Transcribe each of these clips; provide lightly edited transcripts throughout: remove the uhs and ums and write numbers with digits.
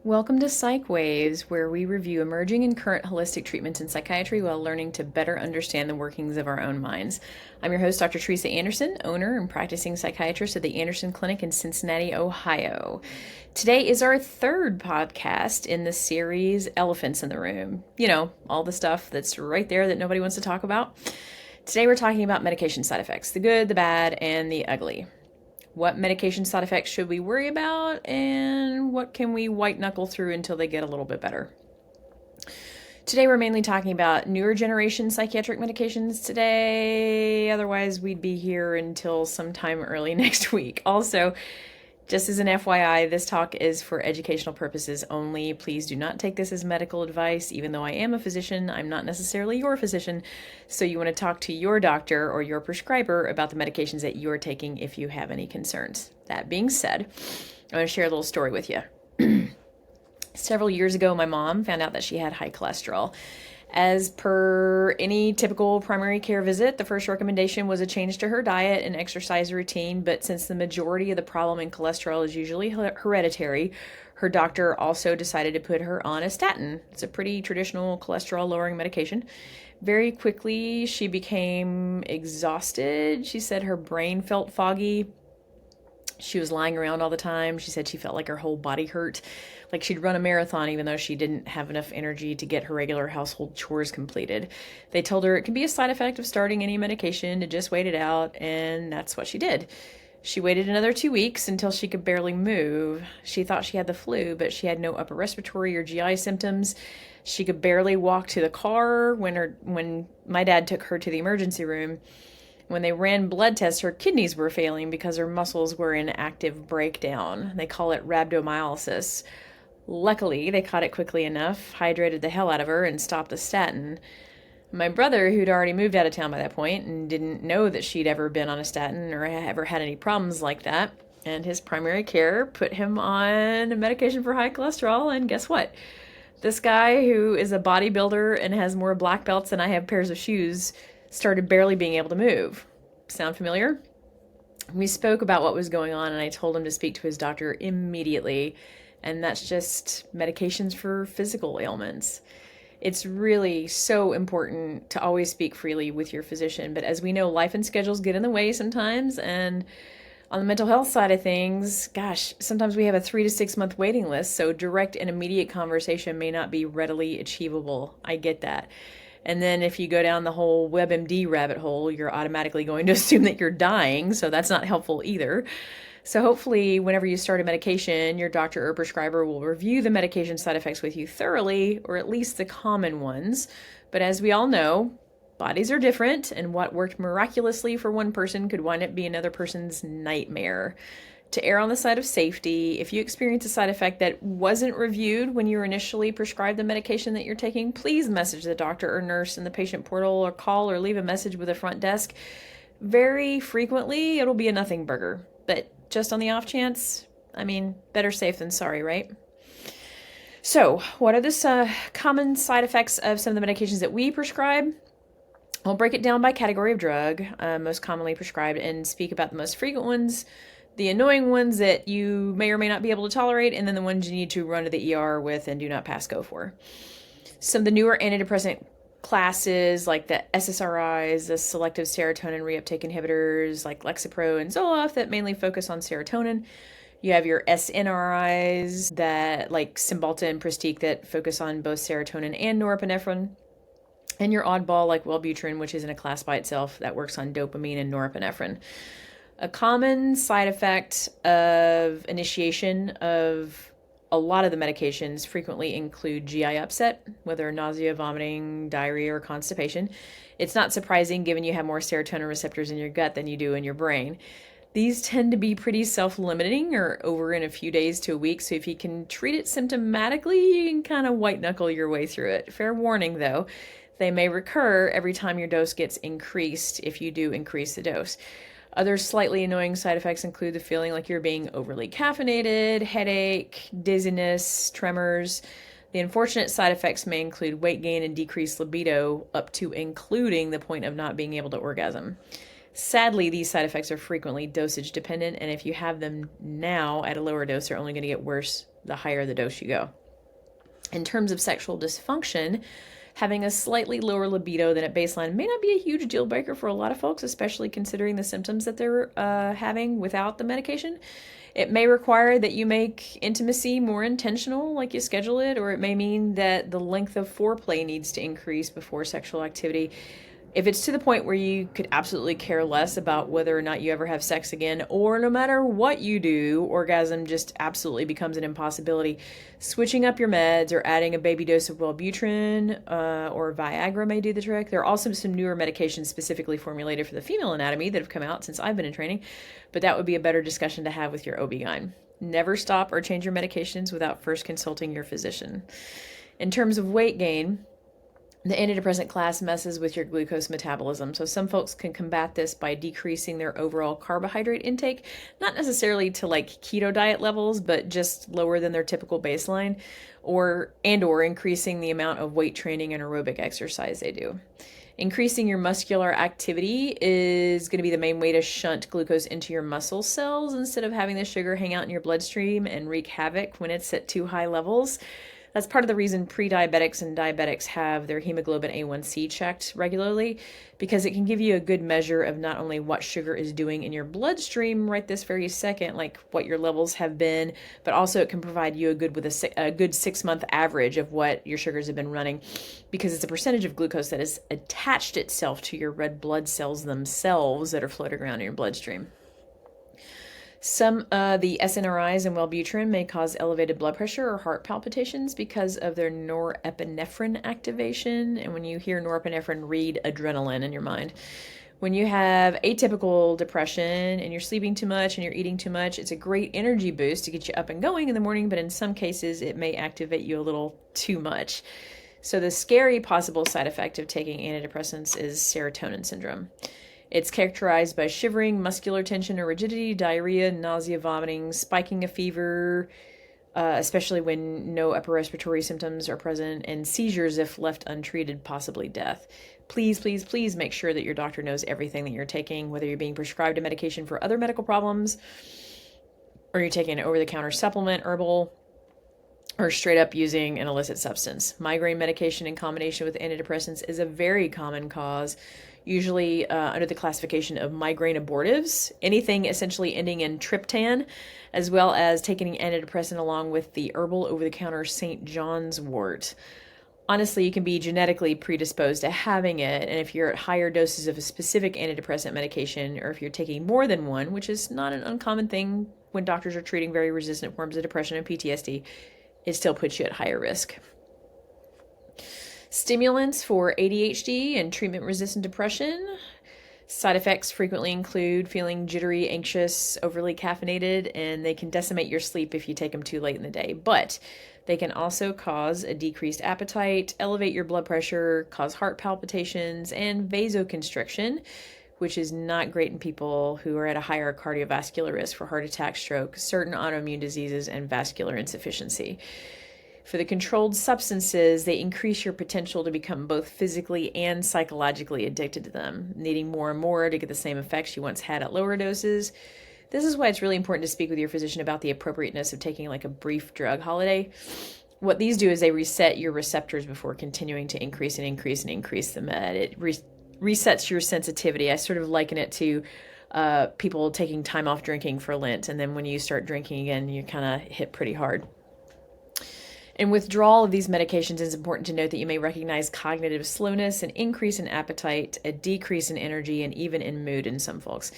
Welcome to Psych Waves, where we review emerging and current holistic treatments in psychiatry while learning to better understand the workings of our own minds. I'm your host, Dr. Teresa Anderson, owner and practicing psychiatrist at the Anderson Clinic in Cincinnati, Ohio. Today is our third podcast in the series Elephants in the Room. You know, all the stuff that's right there that nobody wants to talk about. Today we're talking about medication side effects, the good, the bad, and the ugly. What medication side effects should we worry about, and what can we white knuckle through until they get a little bit better? Today we're mainly talking about newer generation psychiatric medications today. Otherwise, we'd be here until sometime early next week. Also, just as an FYI, this talk is for educational purposes only. Please do not take this as medical advice. Even though I am a physician, I'm not necessarily your physician. So you want to talk to your doctor or your prescriber about the medications that you're taking if you have any concerns. That being said, I'm going to share a little story with you. Several years ago, my mom found out that she had high cholesterol. As per any typical primary care visit, the first recommendation was a change to her diet and exercise routine, but since the majority of the problem in cholesterol is usually hereditary, her doctor also decided to put her on a statin. It's a pretty traditional cholesterol-lowering medication. Very quickly, she became exhausted. She said her brain felt foggy. She was lying around all the time. She said she felt like her whole body hurt, like she'd run a marathon even though she didn't have enough energy to get her regular household chores completed. They told her it could be a side effect of starting any medication to just wait it out, and that's what she did. She waited another 2 weeks until she could barely move. She thought she had the flu, but she had no upper respiratory or GI symptoms. She could barely walk to the car when my dad took her to the emergency room. When they ran blood tests, her kidneys were failing because her muscles were in active breakdown. They call it rhabdomyolysis. Luckily, they caught it quickly enough, hydrated the hell out of her, and stopped the statin. My brother, who'd already moved out of town by that point and didn't know that she'd ever been on a statin or ever had any problems like that, and his primary care put him on a medication for high cholesterol, and guess what? This guy, who is a bodybuilder and has more black belts than I have pairs of shoes, started barely being able to move. Sound familiar? We spoke about what was going on, and I told him to speak to his doctor immediately, and that's just medications for physical ailments. It's really so important to always speak freely with your physician, but as we know, life and schedules get in the way sometimes, and on the mental health side of things, gosh, sometimes we have a 3 to 6 month waiting list, so direct and immediate conversation may not be readily achievable. I get that. And then if you go down the whole WebMD rabbit hole, you're automatically going to assume that you're dying, so that's not helpful either. So hopefully, whenever you start a medication, your doctor or prescriber will review the medication side effects with you thoroughly, or at least the common ones. But as we all know, bodies are different, and what worked miraculously for one person could wind up being another person's nightmare. To err on the side of safety, if you experience a side effect that wasn't reviewed when you were initially prescribed the medication that you're taking, please message the doctor or nurse in the patient portal or call or leave a message with the front desk. Very frequently, it'll be a nothing burger, but just on the off chance, better safe than sorry, right? So, what are the common side effects of some of the medications that we prescribe? I'll break it down by category of drug, most commonly prescribed, and speak about the most frequent ones, the annoying ones that you may or may not be able to tolerate, and then the ones you need to run to the ER with and do not pass go for. Some of the newer antidepressant classes, like the SSRIs, the selective serotonin reuptake inhibitors, like Lexapro and Zoloft, that mainly focus on serotonin. You have your SNRIs, that like Cymbalta and Pristiq, that focus on both serotonin and norepinephrine. And your oddball, like Wellbutrin, which is in a class by itself, that works on dopamine and norepinephrine. A common side effect of initiation of a lot of the medications frequently include GI upset, whether nausea, vomiting, diarrhea, or constipation. It's not surprising given you have more serotonin receptors in your gut than you do in your brain. These tend to be pretty self-limiting or over in a few days to a week, so if you can treat it symptomatically, you can kind of white knuckle your way through it. Fair warning though, they may recur every time your dose gets increased if you do increase the dose. Other slightly annoying side effects include the feeling like you're being overly caffeinated, headache, dizziness, tremors. The unfortunate side effects may include weight gain and decreased libido, up to including the point of not being able to orgasm. Sadly, these side effects are frequently dosage dependent, and if you have them now at a lower dose, they're only going to get worse the higher the dose you go. In terms of sexual dysfunction, having a slightly lower libido than at baseline may not be a huge deal breaker for a lot of folks, especially considering the symptoms that they're having without the medication. It may require that you make intimacy more intentional, like you schedule it, or it may mean that the length of foreplay needs to increase before sexual activity. If it's to the point where you could absolutely care less about whether or not you ever have sex again, or no matter what you do, orgasm just absolutely becomes an impossibility, switching up your meds or adding a baby dose of Wellbutrin or Viagra may do the trick. There are also some newer medications specifically formulated for the female anatomy that have come out since I've been in training, but that would be a better discussion to have with your OB-GYN. Never stop or change your medications without first consulting your physician. In terms of weight gain, the antidepressant class messes with your glucose metabolism, so some folks can combat this by decreasing their overall carbohydrate intake, not necessarily to like keto diet levels, but just lower than their typical baseline, or increasing the amount of weight training and aerobic exercise they do. Increasing your muscular activity is going to be the main way to shunt glucose into your muscle cells instead of having the sugar hang out in your bloodstream and wreak havoc when it's at too high levels. That's part of the reason pre-diabetics and diabetics have their hemoglobin A1C checked regularly, because it can give you a good measure of not only what sugar is doing in your bloodstream right this very second, like what your levels have been, but also it can provide you a good 6-month average of what your sugars have been running, because it's a percentage of glucose that has attached itself to your red blood cells themselves that are floating around in your bloodstream. Some the SNRIs and Wellbutrin may cause elevated blood pressure or heart palpitations because of their norepinephrine activation. And when you hear norepinephrine, read adrenaline in your mind. When you have atypical depression and you're sleeping too much and you're eating too much, it's a great energy boost to get you up and going in the morning, but in some cases it may activate you a little too much. So the scary possible side effect of taking antidepressants is serotonin syndrome. It's characterized by shivering, muscular tension or rigidity, diarrhea, nausea, vomiting, spiking of fever, especially when no upper respiratory symptoms are present, and seizures if left untreated, possibly death. Please, please, please make sure that your doctor knows everything that you're taking, whether you're being prescribed a medication for other medical problems, or you're taking an over-the-counter supplement, herbal, or straight up using an illicit substance. Migraine medication in combination with antidepressants is a very common cause, usually under the classification of migraine abortives, anything essentially ending in triptan, as well as taking antidepressant along with the herbal over-the-counter St. John's wort. Honestly, you can be genetically predisposed to having it, and if you're at higher doses of a specific antidepressant medication, or if you're taking more than one, which is not an uncommon thing when doctors are treating very resistant forms of depression and PTSD, it still puts you at higher risk. Stimulants for ADHD and treatment-resistant depression. Side effects frequently include feeling jittery, anxious, overly caffeinated, and they can decimate your sleep if you take them too late in the day. But they can also cause a decreased appetite, elevate your blood pressure, cause heart palpitations, and vasoconstriction, which is not great in people who are at a higher cardiovascular risk for heart attack, stroke, certain autoimmune diseases, and vascular insufficiency. For the controlled substances, they increase your potential to become both physically and psychologically addicted to them, needing more and more to get the same effects you once had at lower doses. This is why it's really important to speak with your physician about the appropriateness of taking like a brief drug holiday. What these do is they reset your receptors before continuing to increase the med. It resets your sensitivity. I sort of liken it to people taking time off drinking for Lent, and then when you start drinking again, you kind of hit pretty hard. In withdrawal of these medications, it's important to note that you may recognize cognitive slowness, an increase in appetite, a decrease in energy, and even in mood in some folks.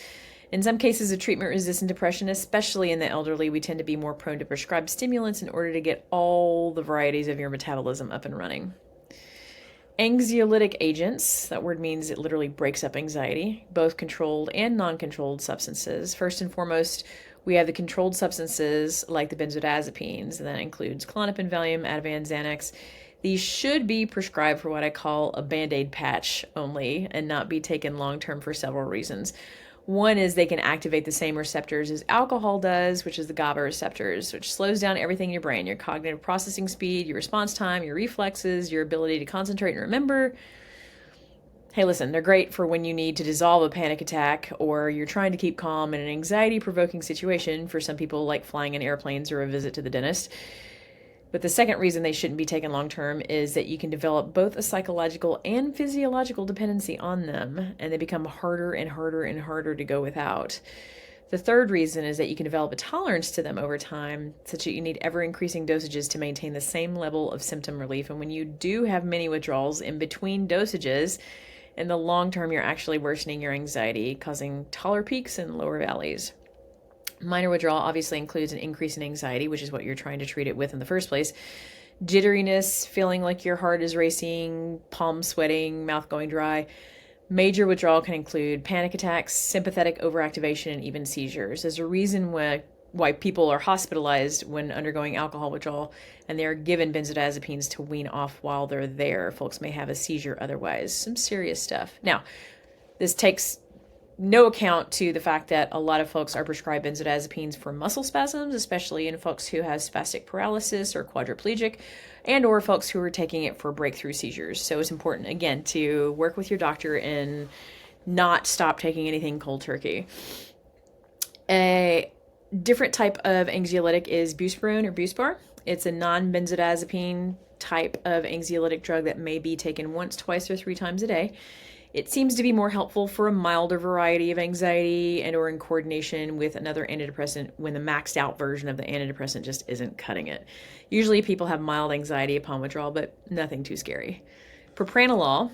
In some cases of treatment-resistant depression, especially in the elderly, we tend to be more prone to prescribe stimulants in order to get all the varieties of your metabolism up and running. Anxiolytic agents, that word means it literally breaks up anxiety, both controlled and non-controlled substances. First and foremost, we have the controlled substances like the benzodiazepines, and that includes Klonopin, Valium, Ativan, Xanax. These should be prescribed for what I call a Band-Aid patch only and not be taken long-term for several reasons. One is they can activate the same receptors as alcohol does, which is the GABA receptors, which slows down everything in your brain, your cognitive processing speed, your response time, your reflexes, your ability to concentrate and remember. Hey, listen, they're great for when you need to dissolve a panic attack or you're trying to keep calm in an anxiety provoking situation, for some people, like flying in airplanes or a visit to the dentist. But the second reason they shouldn't be taken long term is that you can develop both a psychological and physiological dependency on them, and they become harder and harder and harder to go without. The third reason is that you can develop a tolerance to them over time, such that you need ever increasing dosages to maintain the same level of symptom relief. And when you do have many withdrawals in between dosages, in the long term, you're actually worsening your anxiety, causing taller peaks and lower valleys. Minor withdrawal obviously includes an increase in anxiety, which is what you're trying to treat it with in the first place. Jitteriness, feeling like your heart is racing, palms sweating, mouth going dry. Major withdrawal can include panic attacks, sympathetic overactivation, and even seizures. There's a reason why people are hospitalized when undergoing alcohol withdrawal, and they are given benzodiazepines to wean off while they're there. Folks may have a seizure otherwise. Some serious stuff. Now, this takes no account to the fact that a lot of folks are prescribed benzodiazepines for muscle spasms, especially in folks who have spastic paralysis or quadriplegic, and or folks who are taking it for breakthrough seizures. So it's important, again, to work with your doctor and not stop taking anything cold turkey. A different type of anxiolytic is buspirone or Buspar. It's a non-benzodiazepine type of anxiolytic drug that may be taken once, twice, or 3 times a day. It seems to be more helpful for a milder variety of anxiety and or in coordination with another antidepressant when the maxed out version of the antidepressant just isn't cutting it. Usually people have mild anxiety upon withdrawal, but nothing too scary. Propranolol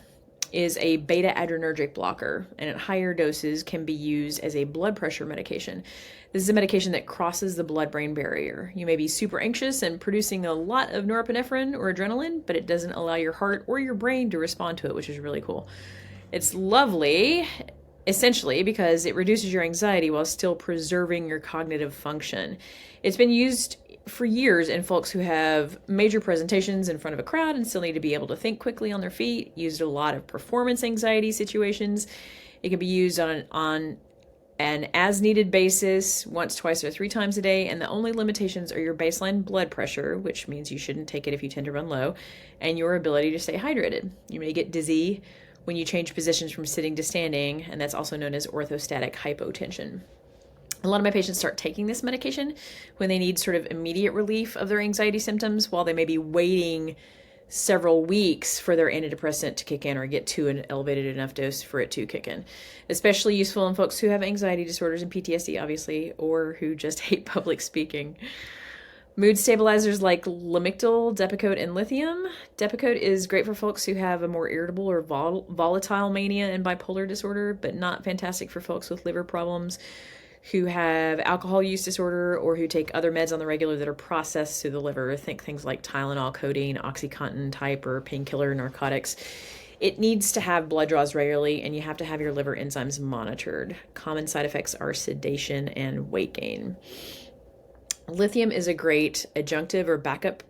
is a beta adrenergic blocker, and at higher doses can be used as a blood pressure medication. This is a medication that crosses the blood-brain barrier. You may be super anxious and producing a lot of norepinephrine or adrenaline, but it doesn't allow your heart or your brain to respond to it, which is really cool. It's lovely, essentially, because it reduces your anxiety while still preserving your cognitive function. It's been used for years in folks who have major presentations in front of a crowd and still need to be able to think quickly on their feet. Used a lot of performance anxiety situations. It can be used on an as-needed basis, once, twice, or 3 times a day, and the only limitations are your baseline blood pressure, which means you shouldn't take it if you tend to run low, and your ability to stay hydrated. You may get dizzy when you change positions from sitting to standing, and that's also known as orthostatic hypotension. A lot of my patients start taking this medication when they need sort of immediate relief of their anxiety symptoms, while they may be waiting several weeks for their antidepressant to kick in or get to an elevated enough dose for it to kick in. Especially useful in folks who have anxiety disorders and PTSD, obviously, or who just hate public speaking. Mood stabilizers like Lamictal, Depakote, and lithium. Depakote is great for folks who have a more irritable or volatile mania and bipolar disorder, but not fantastic for folks with liver problems, who have alcohol use disorder, or who take other meds on the regular that are processed through the liver. Think things like Tylenol, codeine, OxyContin type, or painkiller narcotics. It needs to have blood draws regularly, and you have to have your liver enzymes monitored. Common side effects are sedation and weight gain. Lithium is a great adjunctive or backup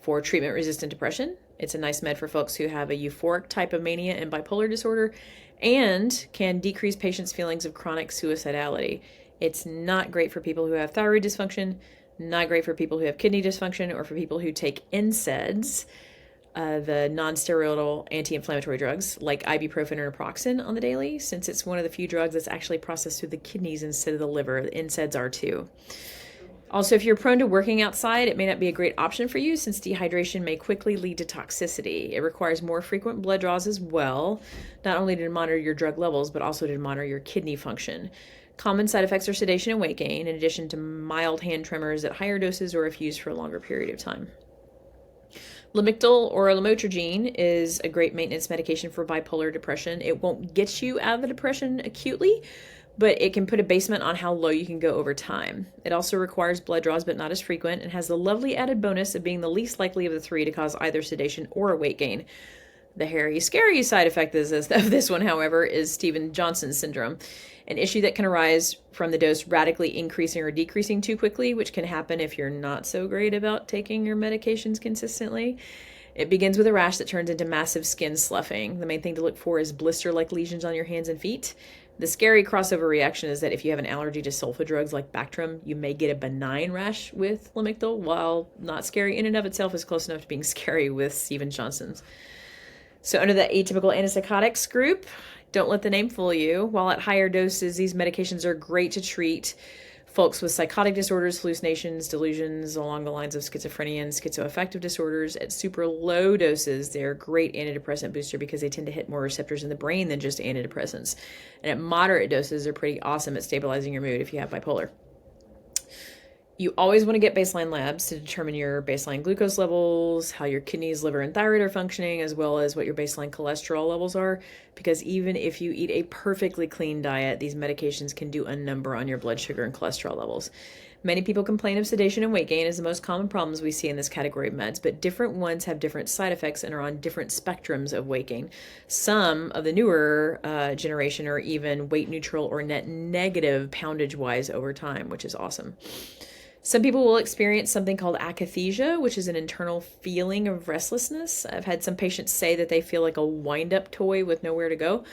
for treatment-resistant depression. It's a nice med for folks who have a euphoric type of mania and bipolar disorder, and can decrease patients' feelings of chronic suicidality. It's not great for people who have thyroid dysfunction, not great for people who have kidney dysfunction, or for people who take NSAIDs, the non-steroidal anti-inflammatory drugs like ibuprofen or naproxen on the daily, since it's one of the few drugs that's actually processed through the kidneys instead of the liver. The NSAIDs are too. Also, if you're prone to working outside, it may not be a great option for you, since dehydration may quickly lead to toxicity. It requires more frequent blood draws as well, not only to monitor your drug levels, but also to monitor your kidney function. Common side effects are sedation and weight gain, in addition to mild hand tremors at higher doses or if used for a longer period of time. Lamictal or lamotrigine is a great maintenance medication for bipolar depression. It won't get you out of the depression acutely, but it can put a basement on how low you can go over time. It also requires blood draws, but not as frequent, and has the lovely added bonus of being the least likely of the 3 to cause either sedation or weight gain. The hairy, scary side effect of this one, however, is Stevens-Johnson syndrome, an issue that can arise from the dose radically increasing or decreasing too quickly, which can happen if you're not so great about taking your medications consistently. It begins with a rash that turns into massive skin sloughing. The main thing to look for is blister-like lesions on your hands and feet. The scary crossover reaction is that if you have an allergy to sulfa drugs like Bactrim, you may get a benign rash with Lamictal, while not scary in and of itself is close enough to being scary with Stevens-Johnson's. So under the atypical antipsychotics group, don't let the name fool you. While at higher doses, these medications are great to treat folks with psychotic disorders, hallucinations, delusions along the lines of schizophrenia and schizoaffective disorders. At super low doses, they're a great antidepressant booster because they tend to hit more receptors in the brain than just antidepressants. And at moderate doses, they're pretty awesome at stabilizing your mood if you have bipolar. You always want to get baseline labs to determine your baseline glucose levels, how your kidneys, liver, and thyroid are functioning, as well as what your baseline cholesterol levels are, because even if you eat a perfectly clean diet, these medications can do a number on your blood sugar and cholesterol levels. Many people complain of sedation and weight gain as the most common problems we see in this category of meds, but different ones have different side effects and are on different spectrums of weight gain. Some of the newer generation are even weight neutral or net negative poundage-wise over time, which is awesome. Some people will experience something called akathisia, which is an internal feeling of restlessness. I've had some patients say that they feel like a wind-up toy with nowhere to go.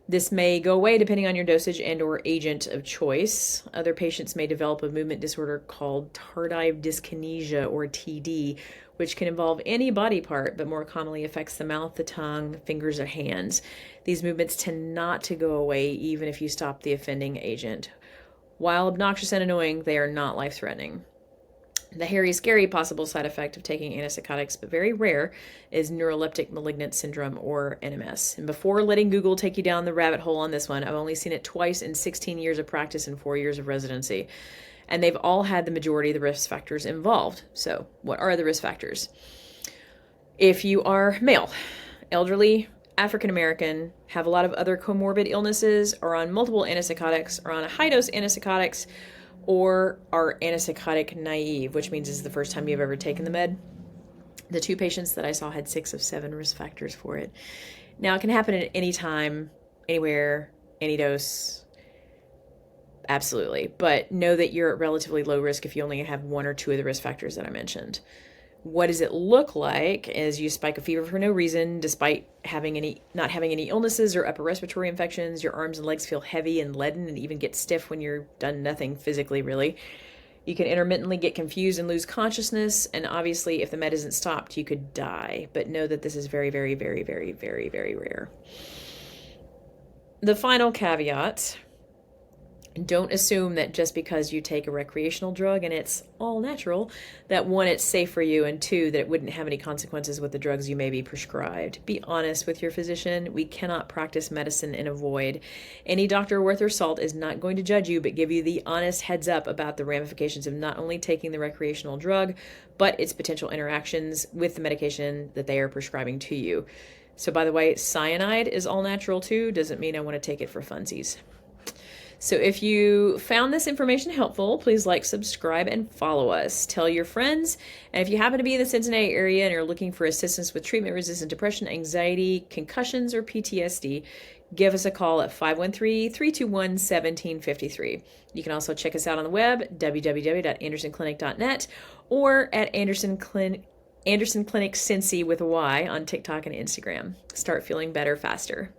This may go away depending on your dosage and or agent of choice. Other patients may develop a movement disorder called tardive dyskinesia, or TD, which can involve any body part, but more commonly affects the mouth, the tongue, fingers, or hands. These movements tend not to go away even if you stop the offending agent. While obnoxious and annoying, they are not life-threatening. The hairy, scary possible side effect of taking antipsychotics, but very rare, is neuroleptic malignant syndrome, or NMS. And before letting Google take you down the rabbit hole on this one, I've only seen it twice in 16 years of practice and 4 years of residency. And they've all had the majority of the risk factors involved. So what are the risk factors? If you are male, elderly, African American, have a lot of other comorbid illnesses, are on multiple antipsychotics, are on a high-dose antipsychotics, or are antipsychotic naive, which means this is the first time you've ever taken the med. The 2 patients that I saw had 6 of 7 risk factors for it. Now, it can happen at any time, anywhere, any dose. Absolutely. But know that you're at relatively low risk if you only have 1 or 2 of the risk factors that I mentioned. What does it look like as you spike a fever for no reason, despite not having any illnesses or upper respiratory infections? Your arms and legs feel heavy and leaden and even get stiff when you're done nothing physically, really. You can intermittently get confused and lose consciousness. And obviously, if the med isn't stopped, you could die. But know that this is very, very, very, very, very, very rare. The final caveat: don't assume that just because you take a recreational drug and it's all natural, that 1, it's safe for you, and 2, that it wouldn't have any consequences with the drugs you may be prescribed. Be honest with your physician. We cannot practice medicine in a void. Any doctor worth their salt is not going to judge you, but give you the honest heads up about the ramifications of not only taking the recreational drug, but its potential interactions with the medication that they are prescribing to you. So by the way, cyanide is all natural too. Doesn't mean I want to take it for funsies. So if you found this information helpful, please like, subscribe, and follow us. Tell your friends. And if you happen to be in the Cincinnati area and are looking for assistance with treatment-resistant depression, anxiety, concussions, or PTSD, give us a call at 513-321-1753. You can also check us out on the web, www.andersonclinic.net, or at Anderson Clinic Cincy with a Y on TikTok and Instagram. Start feeling better faster.